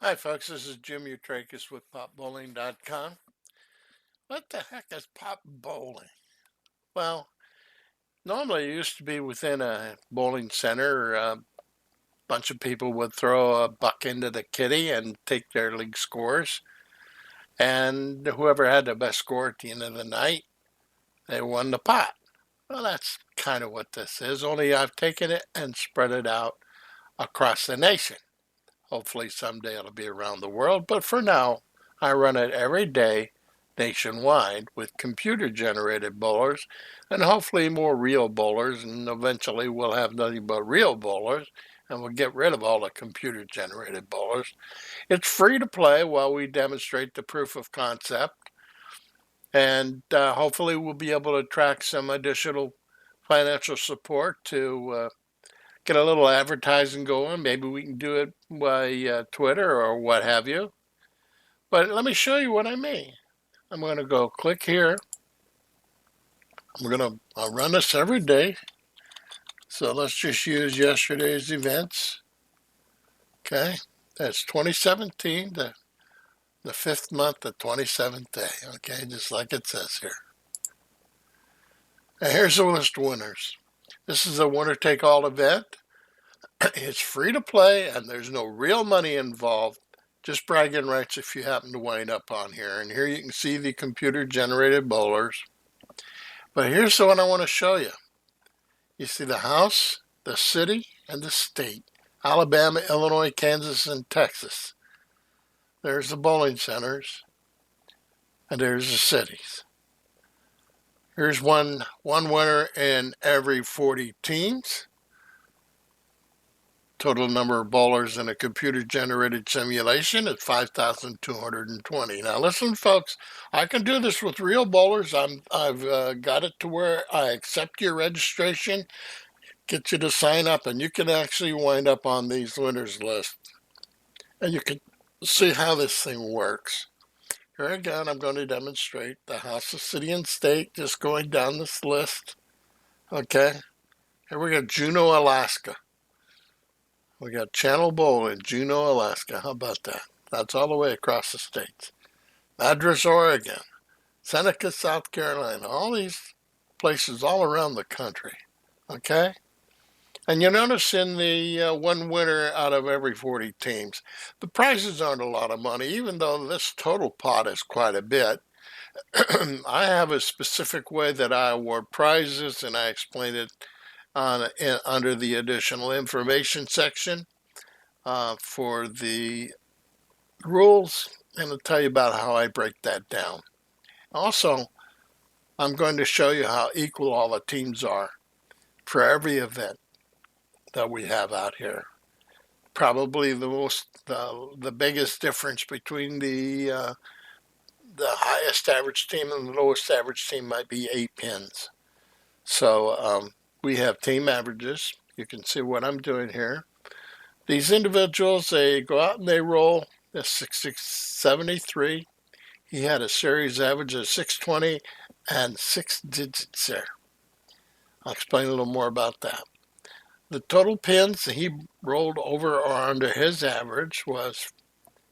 Hi folks, this is Jim Utrakis with potbowling.com. What the heck is pop bowling? Well, normally it used to be within a bowling center. A bunch of people would throw a buck into the kitty and take their league scores. And whoever had the best score at the end of the night, they won the pot. Well, that's kind of what this is, only I've taken it and spread it out across the nation. Hopefully someday it'll be around the world, but for now, I run it every day nationwide with computer-generated bowlers and hopefully more real bowlers, and eventually we'll have nothing but real bowlers and we'll get rid of all the computer-generated bowlers. It's free to play while we demonstrate the proof of concept, and hopefully we'll be able to attract some additional financial support to get a little advertising going. Maybe we can do it by Twitter or what have you. But let me show you what I mean. I'm going to go click here. I'll run this every day. So let's just use yesterday's events. Okay, that's 2017, the fifth month, the 27th day. Okay, just like it says here. And here's the list of winners. This is a winner-take-all event. It's free to play, and there's no real money involved. Just bragging rights if you happen to wind up on here. And here you can see the computer-generated bowlers. But here's the one I want to show you. You see the house, the city, and the state. Alabama, Illinois, Kansas, and Texas. There's the bowling centers, and there's the cities. Here's one winner in every 40 teams. Total number of bowlers in a computer-generated simulation is 5,220. Now listen, folks, I can do this with real bowlers. I've got it to where I accept your registration, get you to sign up, and you can actually wind up on these winners list. And you can see how this thing works. Here again, I'm going to demonstrate the house, the city, and state, just going down this list. Okay, here we go, Juneau, Alaska. We got Channel Bowl in Juneau, Alaska. How about that? That's all the way across the states. Madras, Oregon. Seneca, South Carolina. All these places all around the country. Okay? And you notice in the one winner out of every 40 teams, the prizes aren't a lot of money, even though this total pot is quite a bit. I have a specific way that I award prizes, and I explain it under the additional information section for the rules, and I'll tell you about how I break that down. Also, I'm going to show you how equal all the teams are for every event that we have out here. Probably the biggest difference between the highest average team and the lowest average team might be 8 pins. So we have team averages. You can see what I'm doing here. These individuals, they go out and they roll. That's 673. He had a series average of 620 and 6 digits there. I'll explain a little more about that. The total pins he rolled over or under his average was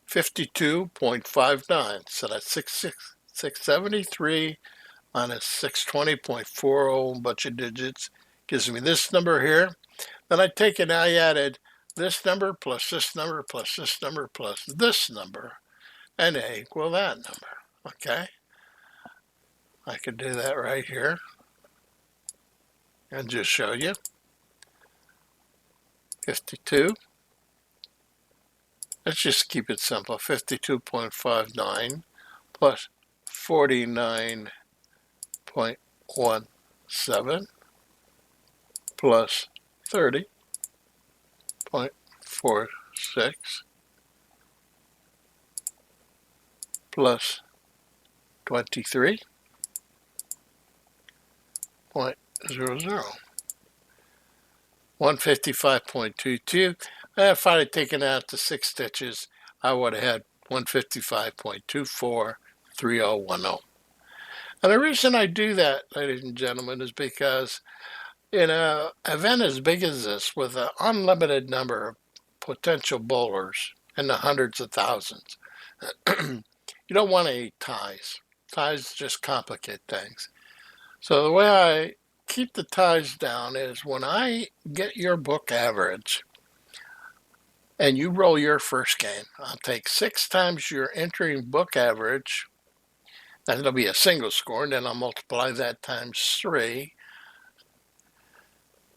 52.59. So that's 673 on a 620.40, a bunch of digits. Gives me this number here. Then I take and I added this number plus this number plus this number plus this number, and they equal that number. Okay? I could do that right here and just show you. 52. Let's just keep it simple. 52.59 plus 49.17 plus 30.46 plus 23.00. 155.22. If I had taken out the 6 stitches, I would have had 155.243010. And the reason I do that, ladies and gentlemen, is because in an event as big as this, with an unlimited number of potential bowlers, and the hundreds of thousands. You don't want any ties. Ties just complicate things. So the way I keep the ties down is when I get your book average and you roll your first game, I'll take 6 times your entering book average. That'll be a single score, and then I'll multiply that times 3.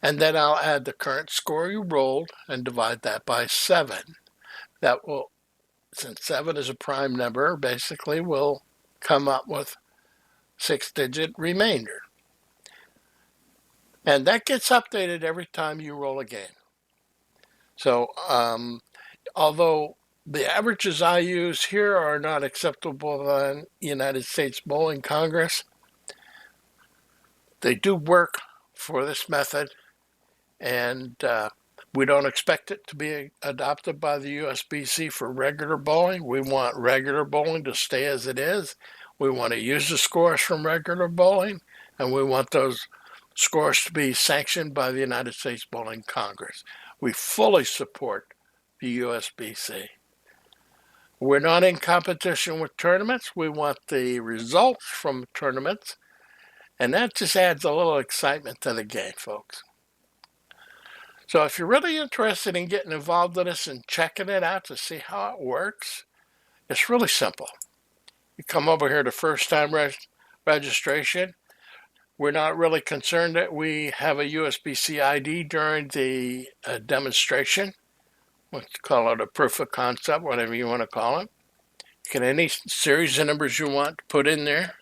And then I'll add the current score you rolled and divide that by 7. That will, since 7 is a prime number, basically will come up with 6-digit remainder. And that gets updated every time you roll a game. So, although the averages I use here are not acceptable on United States Bowling Congress, they do work for this method, and we don't expect it to be adopted by the USBC for regular bowling. We want regular bowling to stay as it is. We want to use the scores from regular bowling, and we want those scores to be sanctioned by the United States Bowling Congress. We fully support the USBC. We're not in competition with tournaments. We want the results from tournaments, and that just adds a little excitement to the game, folks. So if you're really interested in getting involved in this and checking it out to see how it works, it's really simple. You come over here to first time registration. We're not really concerned that we have a USBC ID during the demonstration. Let's call it a proof of concept, whatever you want to call it. You get any series of numbers you want to put in there.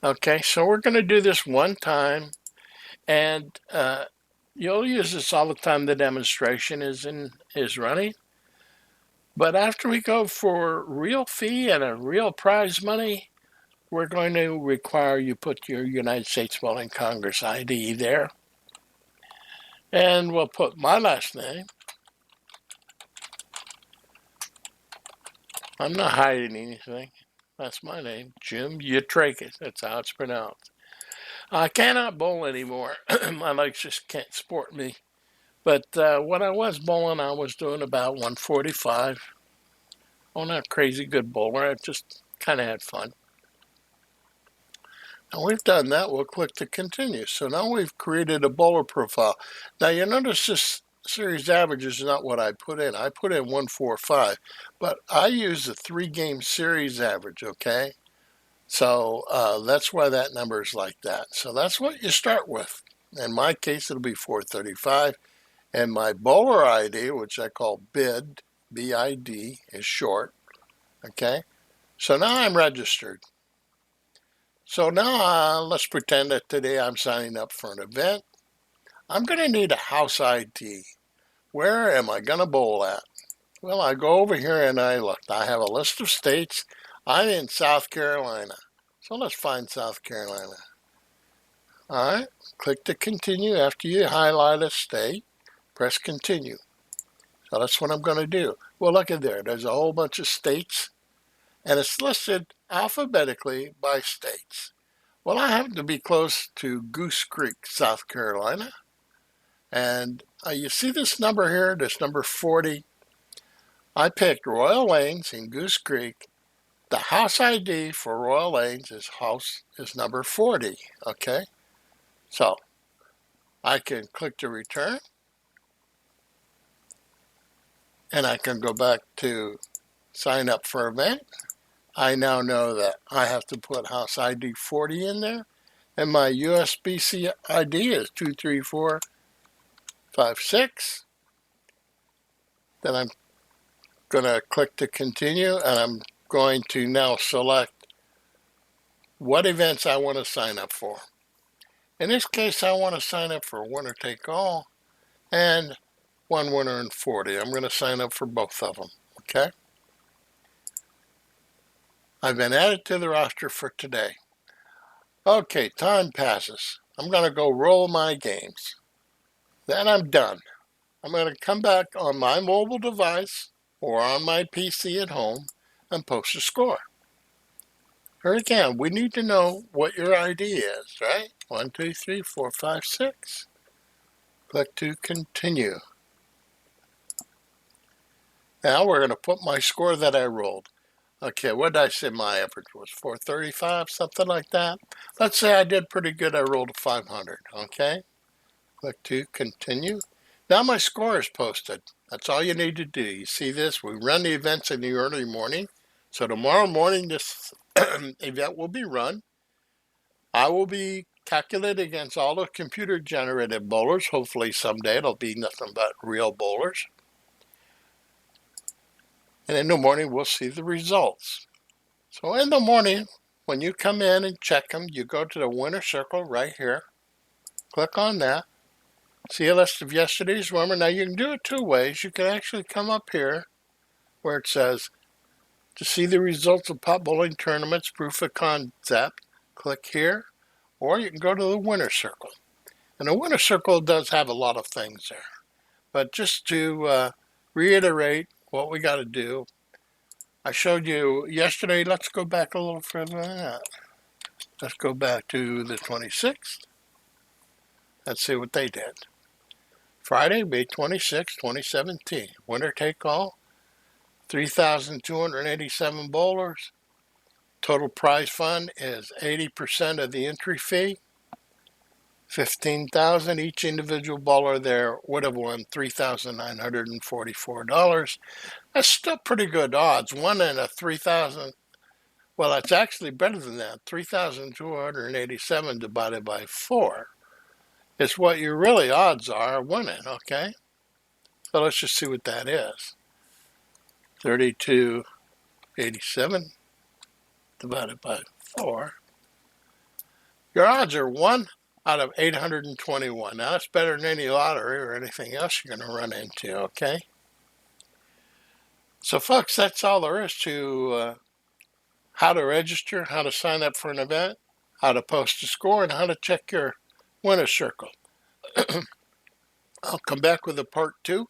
Okay, so we're going to do this one time, and you'll use this all the time the demonstration is running. But after we go for real fee and a real prize money, we're going to require you put your United States Bowling Congress ID there. And we'll put my last name. I'm not hiding anything. That's my name, Jim Yatrakis. That's how it's pronounced. I cannot bowl anymore. My legs just can't support me. But when I was bowling, I was doing about 145. I'm not a crazy good bowler. I just kind of had fun. Now we've done that. We'll click to continue. So now we've created a bowler profile. Now you notice this series average is not what I put in. I put in 145, but I use the 3-game series average, okay? So that's why that number is like that. So that's what you start with. In my case, it'll be 435. And my bowler ID, which I call BID, B-I-D, is short. Okay? So now I'm registered. So now let's pretend that today I'm signing up for an event. I'm going to need a house ID. Where am I going to bowl at? Well, I go over here and I look. I have a list of states. I'm in South Carolina. So let's find South Carolina. All right. Click to continue. After you highlight a state, press continue. So that's what I'm going to do. Well, look at there. There's a whole bunch of states, and it's listed alphabetically by states. Well, I happen to be close to Goose Creek, South Carolina. And you see this number here, this number 40. I picked Royal Lanes in Goose Creek. The house ID for Royal Lanes is number 40, okay? So I can click to return, and I can go back to sign up for event. I now know that I have to put house ID 40 in there, and my USBC ID is 23456. Then I'm going to click to continue, and I'm going to now select what events I want to sign up for. In this case, I want to sign up for winner take all and one winner in 40. I'm going to sign up for both of them, okay? I've been added to the roster for today. Okay, time passes. I'm going to go roll my games. Then I'm done. I'm going to come back on my mobile device or on my PC at home and post a score. Here again, we need to know what your ID is, right? 1, 2, 3, 4, 5, 6. Click to continue. Now we're going to put my score that I rolled. Okay, what did I say my average was? 435, something like that. Let's say I did pretty good. I rolled a 500, okay? Click to continue. Now my score is posted. That's all you need to do. You see this? We run the events in the early morning. So tomorrow morning this event will be run. I will be calculated against all the computer generated bowlers. Hopefully someday it'll be nothing but real bowlers. And in the morning we'll see the results. So in the morning, when you come in and check them, you go to the winner circle right here. Click on that. See a list of yesterday's winner. Now you can do it two ways. You can actually come up here where it says to see the results of pot bowling tournaments, proof of concept. Click here, or you can go to the winner circle. And the winner circle does have a lot of things there. But just to reiterate what we got to do, I showed you yesterday. Let's go back a little further than that. Let's go back to the 26th. Let's see what they did. Friday, May 26, 2017. Winner take all. 3,287 bowlers. Total prize fund is 80% of the entry fee. 15,000. Each individual bowler there would have won $3,944. That's still pretty good odds. One in a 3,000. Well, it's actually better than that. 3,287 divided by 4 is what your really odds are winning, okay? So let's just see what that is. 3287 divided by 4. Your odds are 1 out of 821. Now, that's better than any lottery or anything else you're going to run into, okay? So, folks, that's all there is to how to register, how to sign up for an event, how to post a score, and how to check your winner circle. I'll come back with a part 2.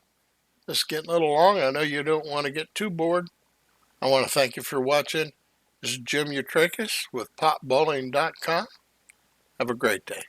This is getting a little long. I know you don't want to get too bored. I want to thank you for watching. This is Jim Utrakis with potbowling.com. Have a great day.